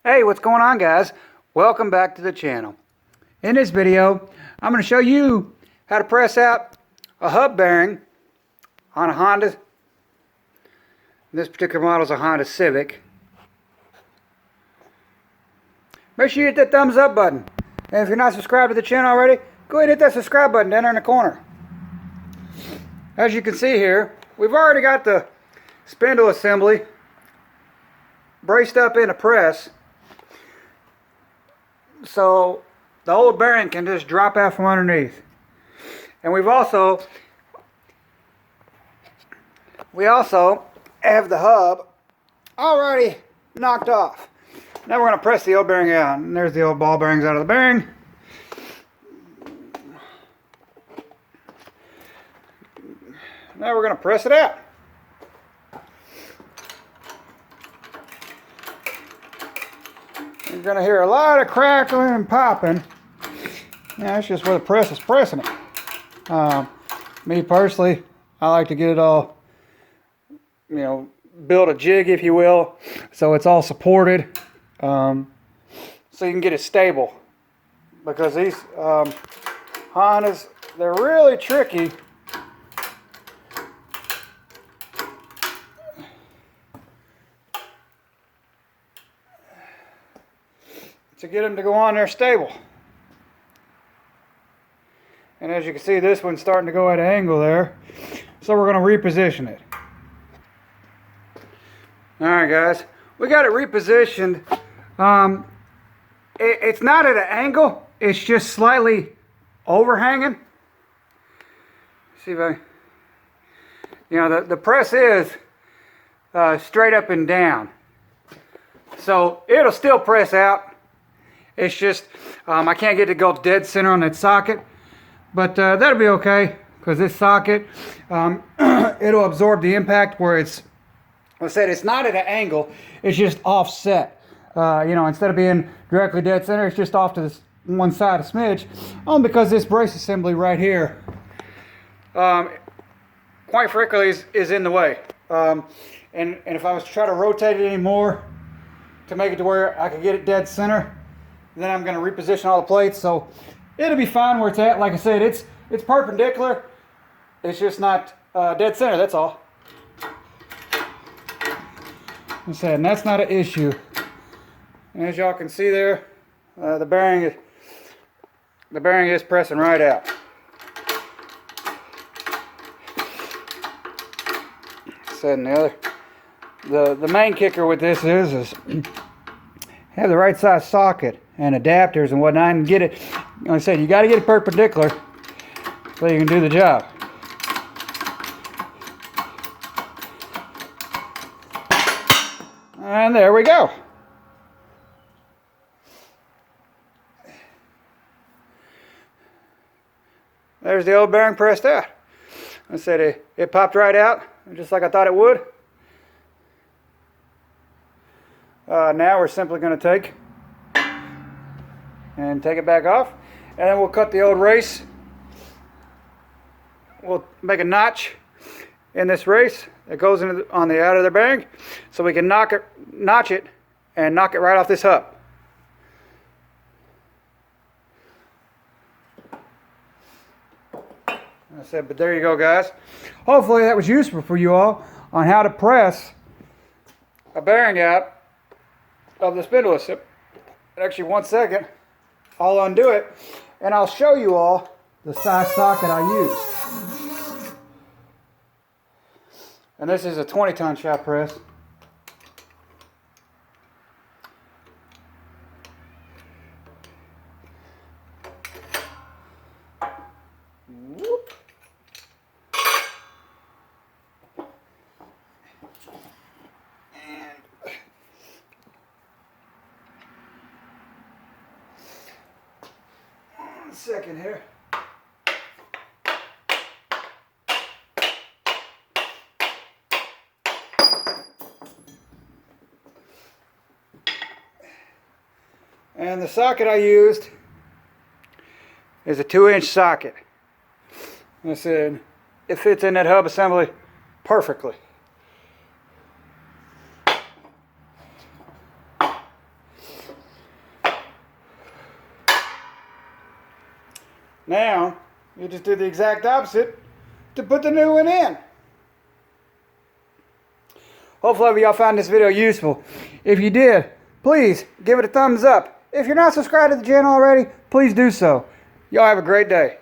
Hey, what's going on, guys? Welcome back to the channel. In this video, I'm going to show you how to press out a hub bearing on a Honda. This particular model is a Honda Civic. Make sure you hit that thumbs up button. And if you're not subscribed to the channel already, go ahead and hit that subscribe button down there in the corner. As you can see here, we've already got the spindle assembly braced up in a press, so the old bearing can just drop out from underneath. And we also have the hub already knocked off. Now we're going to press the old bearing out, and there's the old ball bearings out of the bearing. Now we're going to press it out. You're going to hear a lot of crackling and popping. Yeah, that's just where the press is pressing it. Me personally, I like to get it all, build a jig, if you will, so it's all supported, so you can get it stable. Because these Hondas, they're really tricky. To get them to go on there stable. And as you can see, this one's starting to go at an angle there, so we're going to reposition it. Alright guys, we got it repositioned. It's not at an angle, it's just slightly overhanging. See if the press is straight up and down, so it'll still press out. It's just, I can't get it to go dead center on that socket, but that'll be okay, because this socket, it'll absorb the impact where it's, like I said, it's not at an angle, it's just offset. Instead of being directly dead center, it's just off to this one side a smidge, only because this brace assembly right here, quite frankly, is in the way. And if I was to try to rotate it anymore to make it to where I could get it dead center, then I'm going to reposition all the plates, so it'll be fine where it's at. Like I said, it's perpendicular. It's just not dead center, that's all. Like I said, and that's not an issue. And as y'all can see there, the bearing is pressing right out. Like I said, and the main kicker with this is have the right size socket and adapters and whatnot, and get it, like I said, you got to get it perpendicular so you can do the job. And there we go. There's the old bearing pressed out. I said it popped right out, just like I thought it would. Now we're simply going to take it back off, and then we'll cut the old race. We'll make a notch in this race that goes on the outer of the bearing, so we can notch it and knock it right off this hub. I said, but there you go, guys. Hopefully that was useful for you all on how to press a bearing out of the spindle assembly. Actually, 1 second, I'll undo it and I'll show you all the size socket I used. And this is a 20-ton shop press. Whoop. Second here. And the socket I used is a 2-inch socket. I said it fits in that hub assembly perfectly. Now, you just do the exact opposite to put the new one in. Hopefully y'all found this video useful. If you did, please give it a thumbs up. If you're not subscribed to the channel already, please do so. Y'all have a great day.